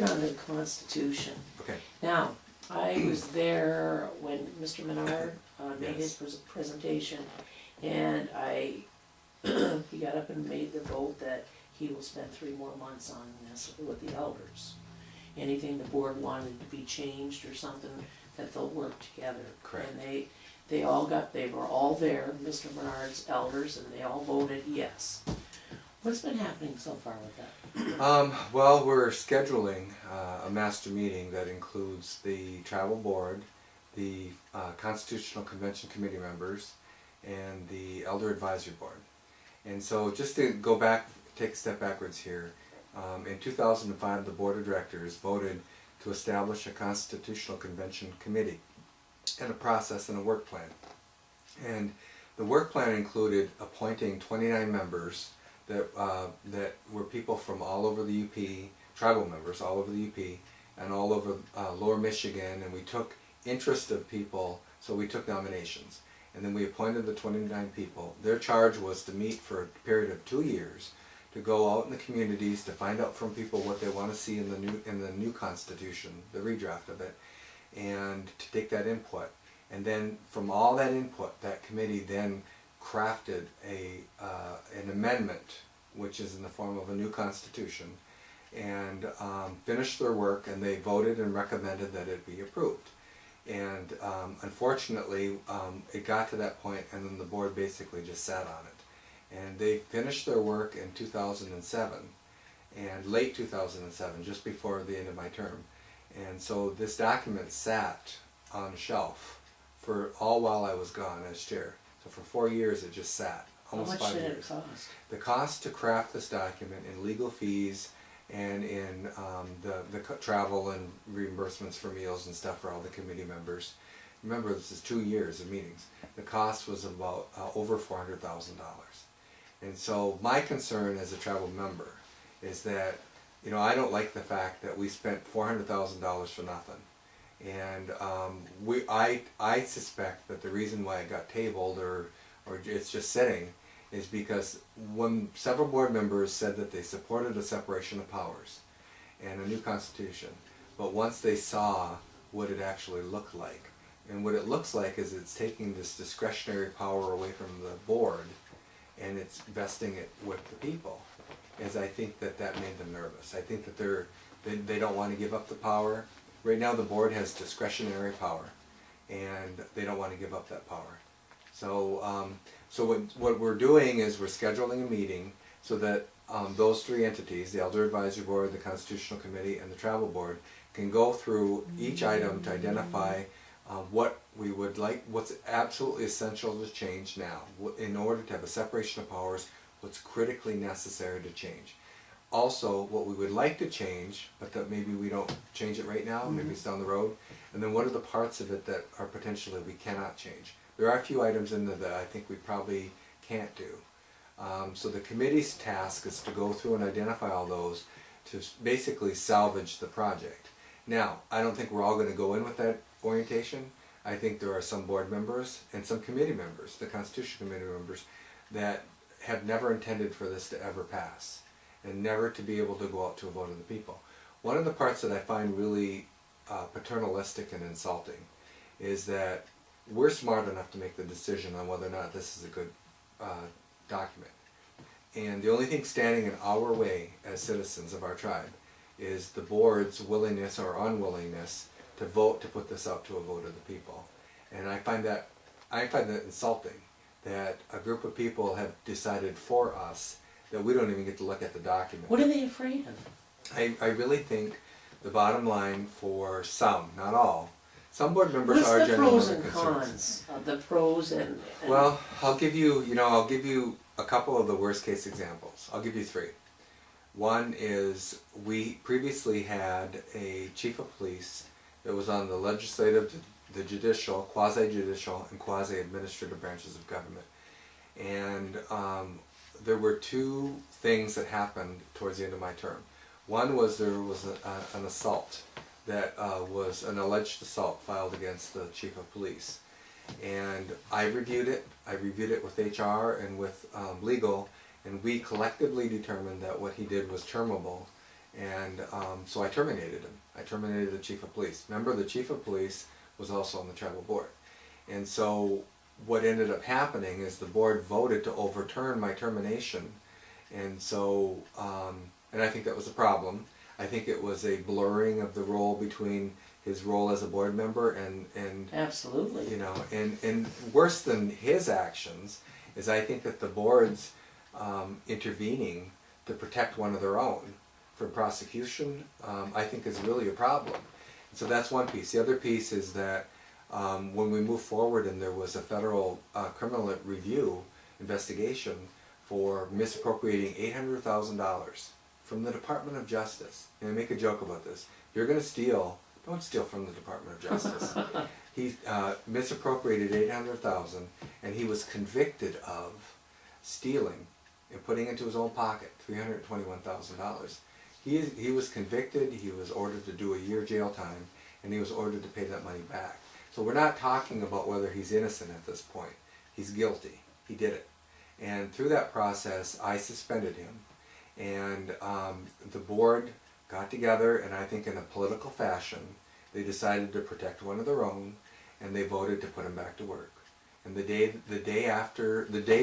get on to the Constitution. Okay. Now, I was there when Mr. Menard made his Yes. presentation, and he got up and made the vote that he will spend 3 more months on this with the elders. Anything the board wanted to be changed or something, that they'll work together. Correct. And they were all there, Mr. Menard's elders, and they all voted yes. What's been happening so far with that? Well, we're scheduling a master meeting that includes the travel board, the Constitutional Convention Committee members, and the Elder Advisory Board. And so just to go back, take a step backwards here, in 2005 the Board of Directors voted to establish a Constitutional Convention Committee and a process and a work plan. And the work plan included appointing 29 members that were people from all over the UP, tribal members all over the UP, and all over Lower Michigan, and we took interest of people, so we took nominations. And then we appointed the 29 people. Their charge was to meet for a period of 2 years, to go out in the communities, to find out from people what they want to see in the new Constitution, the redraft of it, and to take that input. And then from all that input, that committee then crafted an amendment, which is in the form of a new Constitution, and finished their work, and they voted and recommended that it be approved. And unfortunately, it got to that point, and then the board basically just sat on it. And they finished their work in 2007, and late 2007, just before the end of my term. And so this document sat on a shelf for all while I was gone as chair. So for 4 years it just sat, almost 5 years. How much did it cost? The cost to craft this document in legal fees and in the travel and reimbursements for meals and stuff for all the committee members. Remember, this is 2 years of meetings. The cost was about over $400,000. And so my concern as a tribal member is that, you know, I don't like the fact that we spent $400,000 for nothing. And I suspect that the reason why it got tabled or it's just sitting is because when several board members said that they supported a separation of powers and a new constitution, but once they saw what it actually looked like, and what it looks like is it's taking this discretionary power away from the board and it's vesting it with the people, is I think that made them nervous. I think that they don't want to give up the power. Right now the board has discretionary power, and they don't want to give up that power. So, what we're doing is we're scheduling a meeting so that those 3 entities, the Elder Advisory Board, the Constitutional Committee, and the Travel Board, can go through each item to identify what we would like, what's absolutely essential to change now, in order to have a separation of powers, what's critically necessary to change. Also, what we would like to change, but that maybe we don't change it right now, maybe it's down the road, and then what are the parts of it that are potentially we cannot change. There are a few items in there that I think we probably can't do. So the committee's task is to go through and identify all those to basically salvage the project. Now, I don't think we're all going to go in with that orientation. I think there are some board members and some committee members, the Constitution Committee members, that have never intended for this to ever pass and never to be able to go out to a vote of the people. One of the parts that I find really paternalistic and insulting is that we're smart enough to make the decision on whether or not this is a good document. And the only thing standing in our way as citizens of our tribe is the board's willingness or unwillingness to vote to put this up to a vote of the people. And I find that insulting, that a group of people have decided for us that we don't even get to look at the document. What are they afraid of? I really think the bottom line for some, not all, some board members are genuinely concerned. What's the pros and cons of the pros and... Well, I'll give you a couple of the worst case examples. I'll give you 3. One is we previously had a chief of police that was on the legislative, the judicial, quasi-judicial, and quasi-administrative branches of government. And there were 2 things that happened towards the end of my term. One was there was an assault that was an alleged assault filed against the chief of police. And I reviewed it with HR and with legal, and we collectively determined that what he did was termable And so I terminated him. I terminated the chief of police. Remember, the chief of police was also on the tribal board. And so what ended up happening is the board voted to overturn my termination. And so, and I think that was a problem. I think it was a blurring of the role between his role as a board member and Absolutely. you know, and worse than his actions is I think that the board's intervening to protect one of their own from prosecution, I think is really a problem. So that's one piece. The other piece is that when we moved forward and there was a federal criminal review investigation for misappropriating $800,000 from the Department of Justice, and I make a joke about this, if you're going to steal, don't steal from the Department of Justice. He misappropriated $800,000 and he was convicted of stealing and putting into his own pocket $321,000. He was convicted, he was ordered to do a year jail time, and he was ordered to pay that money back. So we're not talking about whether he's innocent at this point. He's guilty. He did it. And through that process, I suspended him. And the board got together, and I think in a political fashion, they decided to protect one of their own, and they voted to put him back to work. And the day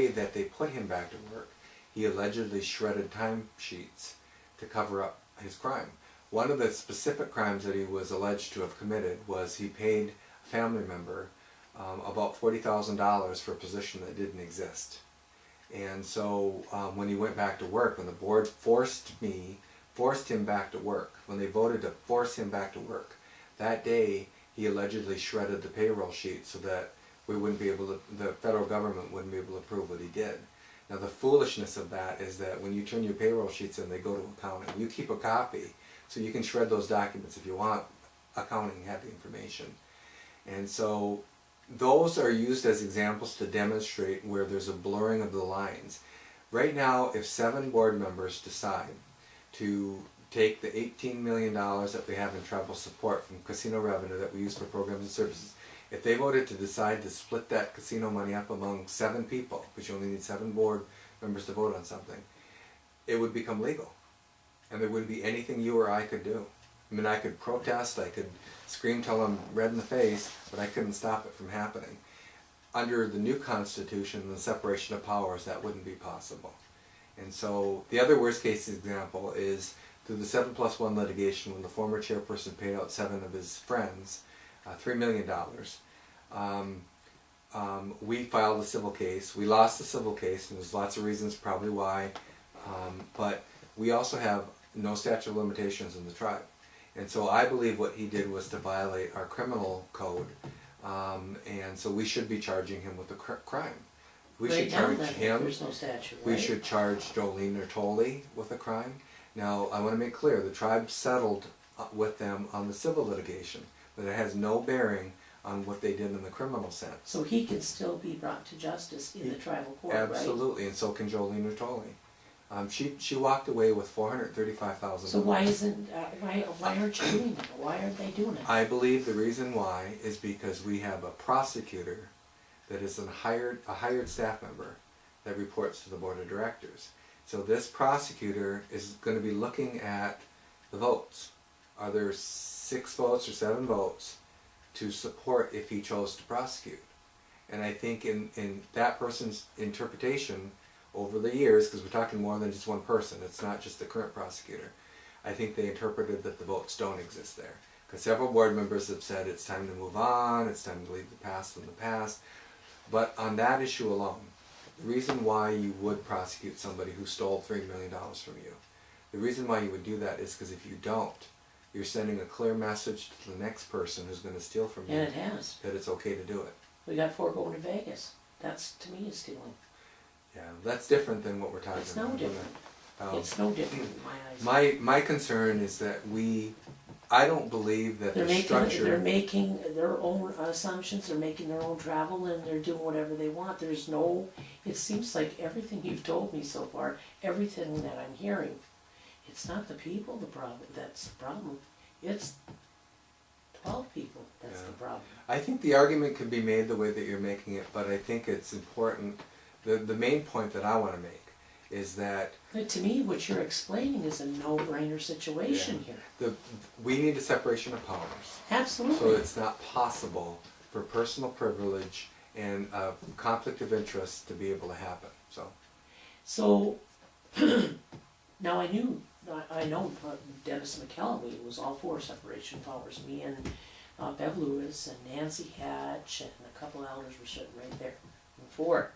that they put him back to work, he allegedly shredded timesheets to cover up his crime. One of the specific crimes that he was alleged to have committed was he paid a family member about $40,000 for a position that didn't exist. And so when he went back to work, when the board forced him back to work, when they voted to force him back to work, that day he allegedly shredded the payroll sheet so that we wouldn't be able to, the federal government wouldn't be able to prove what he did. Now the foolishness of that is that when you turn your payroll sheets in, they go to accounting. You keep a copy so you can shred those documents if you want. Accounting have the information. And so those are used as examples to demonstrate where there's a blurring of the lines. Right now, if 7 board members decide to take the $18 million that we have in tribal support from casino revenue that we use for programs and services, if they voted to decide to split that casino money up among 7 people, because you only need 7 board members to vote on something, it would become legal. And there wouldn't be anything you or I could do. I mean, I could protest, I could scream till I'm red in the face, but I couldn't stop it from happening. Under the new Constitution and the separation of powers, that wouldn't be possible. And so the other worst case example is through the 7+1 litigation when the former chairperson paid out 7 of his friends $3 million. We filed a civil case. We lost the civil case, and there's lots of reasons probably why, but we also have no statute of limitations in the tribe. And so I believe what he did was to violate our criminal code, and so we should be charging him with a crime. We should charge him. There's no statute, right? We should charge Jolene Nertoli with a crime. Now, I want to make clear, the tribe settled with them on the civil litigation, but it has no bearing on what they did in the criminal sense. So he can still be brought to justice in the tribal court, Absolutely, right? and so can Jolene Nertoli. She walked away with $435,000. So why aren't you doing that? Why aren't they doing it? I believe the reason why is because we have a prosecutor that is a hired staff member that reports to the board of directors. So this prosecutor is going to be looking at the votes. Are there 6 votes or 7 votes to support if he chose to prosecute? And I think in that person's interpretation over the years, because we're talking more than just one person, it's not just the current prosecutor, I think they interpreted that the votes don't exist there. Because several board members have said it's time to move on, it's time to leave the past in the past. But on that issue alone, the reason why you would prosecute somebody who stole $3 million from you, the reason why you would do that is because if you don't, you're sending a clear message to the next person who's going to steal from you. And it has. That it's okay to do it. We got 4 going to Vegas. That's, to me, is stealing. Yeah, that's different than what we're talking It's about. no different. It's no different in my eyes. My concern is that I don't believe that the structure... They're making their own assumptions, they're making their own travel, and they're doing whatever they want. There's no, it seems like everything you've told me so far, everything that I'm hearing, it's not the people that's the problem. It's 12 people that's the problem. I think the argument could be made the way that you're making it, but I think it's important. The main point that I want to make is that But to me, what you're explaining is a no-brainer situation here. we need a separation of powers. Absolutely. So it's not possible for personal privilege and a conflict of interest to be able to happen, so. So, now I know Dennis McKelvey was all for separation of powers. Me and Bev Lewis and Nancy Hatch and a couple elders were sitting right there for it.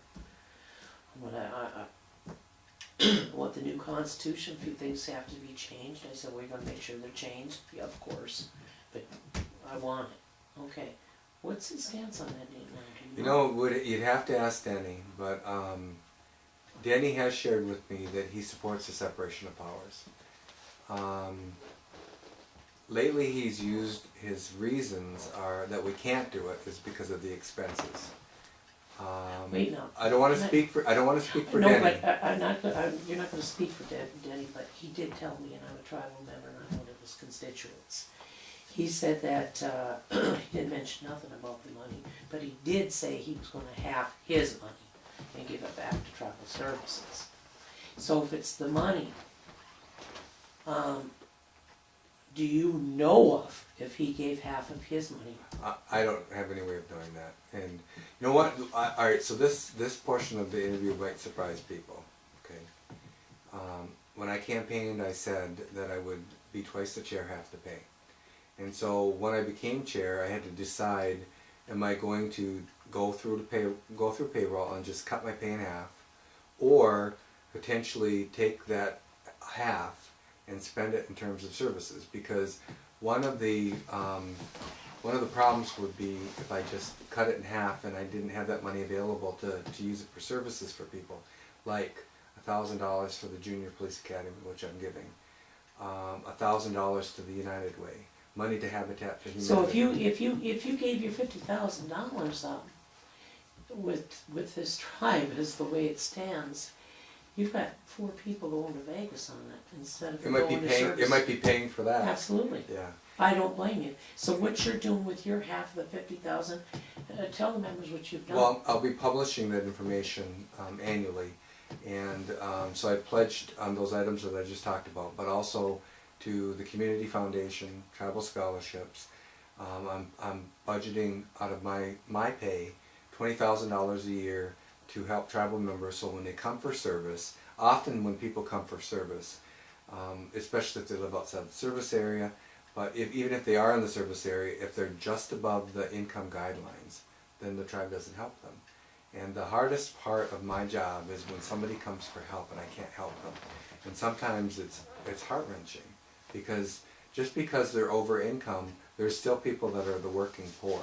What the new constitution, a few things have to be changed. I said, we're gonna make sure they're changed. Yeah, of course, but I want it. Okay, what's his stance on that now? You know, you'd have to ask Denny, but Denny has shared with me that he supports the separation of powers. Lately he's used, his reasons are that we can't do it is because of the expenses. Wait, no. I don't want to speak for No, Denny. but you're not gonna speak for Denny, but he did tell me, and I'm a tribal member, and I'm one of his constituents. He said that, he didn't mention nothing about the money, but he did say he was gonna half his money and give it back to tribal services. So if it's the money, do you know of if he gave half of his money? I don't have any way of knowing that. And you know what? Alright, so this portion of the interview might surprise people. Okay. When I campaigned, I said that I would be twice the chair, half the pay. And so when I became chair, I had to decide, am I going to go through payroll and just cut my pay in half, or potentially take that half and spend it in terms of services? Because one of the problems would be if I just cut it in half and I didn't have that money available to use it for services for people, like $1,000 for the Junior Police Academy, which I'm giving, $1,000 to the United Way, money to Habitat for Humanity. So if you gave your $50,000 up with this tribe as the way it stands, you've got 4 people going to Vegas on it instead of going to service. It might be paying for that. Absolutely. Yeah. I don't blame you. So what you're doing with your half of the 50,000, tell the members what you've done. Well, I'll be publishing that information annually, and so I pledged on those items that I just talked about, but also to the Community Foundation, Tribal Scholarships. I'm budgeting out of my pay $20,000 a year to help tribal members, so when they come for service, often when people come for service, especially if they live outside the service area, but even if they are in the service area, if they're just above the income guidelines, then the tribe doesn't help them. And the hardest part of my job is when somebody comes for help and I can't help them. And sometimes it's heart-wrenching, because just because they're over income, there's still people that are the working poor.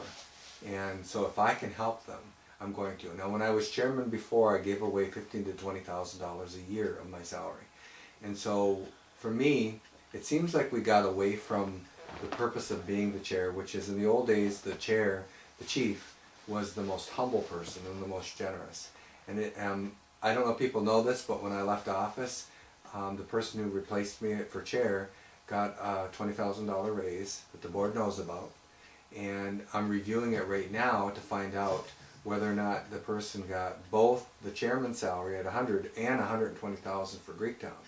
And so if I can help them, I'm going to. Now when I was chairman before, I gave away $15,000 to $20,000 a year of my salary. And so for me, it seems like we got away from the purpose of being the chair, which is in the old days, the chair, the chief, was the most humble person and the most generous. And I don't know if people know this, but when I left office, the person who replaced me for chair got a $20,000 raise that the board knows about. And I'm reviewing it right now to find out whether or not the person got both the chairman's salary at $100,000 and $120,000 for Greektown.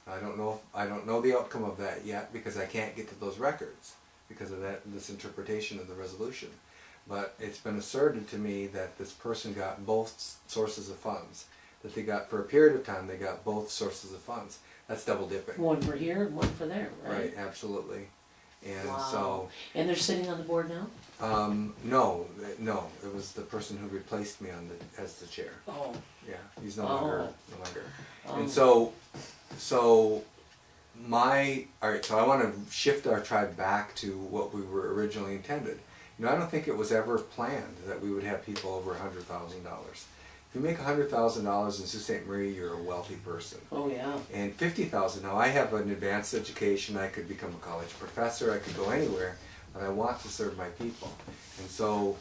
I don't know the outcome of that yet, because I can't get to those records because of this interpretation of the resolution. But it's been asserted to me that this person got both sources of funds. That they got, for a period of time, they got both sources of funds. That's double dipping. One for here and one for there, right? Right, absolutely. And wow. so. And they're sitting on the board now? No, it was the person who replaced me as the chair. Oh. Yeah, he's no longer. Oh. And so all right, so I want to shift our tribe back to what we were originally intended. You know, I don't think it was ever planned that we would have people over $100,000. If you make $100,000 in Sault Ste. Marie, you're a wealthy person. Oh yeah. And $50,000, now I have an advanced education, I could become a college professor, I could go anywhere, but I want to serve my people. And so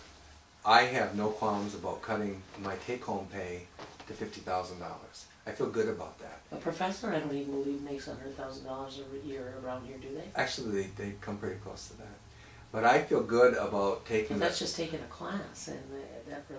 I have no qualms about cutting my take-home pay to $50,000. I feel good about that. A professor, I don't even believe makes $100,000 a year around here, do they? Actually, they come pretty close to that. But I feel good about taking But that's that. just taking a class, and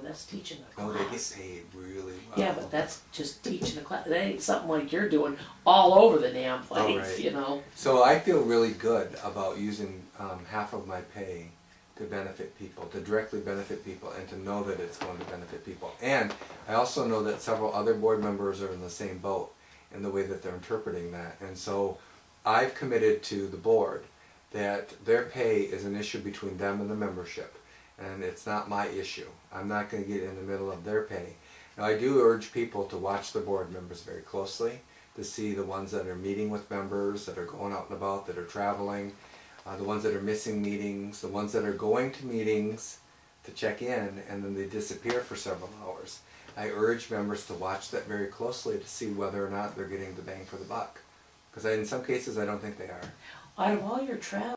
that's teaching a Oh, they get class. paid really well. Yeah, but that's just teaching a class. That ain't something like you're doing all over the damn place, right. you know? So I feel really good about using half of my pay to benefit people, to directly benefit people, and to know that it's going to benefit people. And I also know that several other board members are in the same boat in the way that they're interpreting that. And so I've committed to the board that their pay is an issue between them and the membership, and it's not my issue. I'm not going to get in the middle of their pay. Now I do urge people to watch the board members very closely, to see the ones that are meeting with members, that are going out and about, that are traveling, the ones that are missing meetings, the ones that are going to meetings to check in and then they disappear for several hours. I urge members to watch that very closely to see whether or not they're getting the bang for the buck. Because in some cases I don't think they are. Out of all your travel,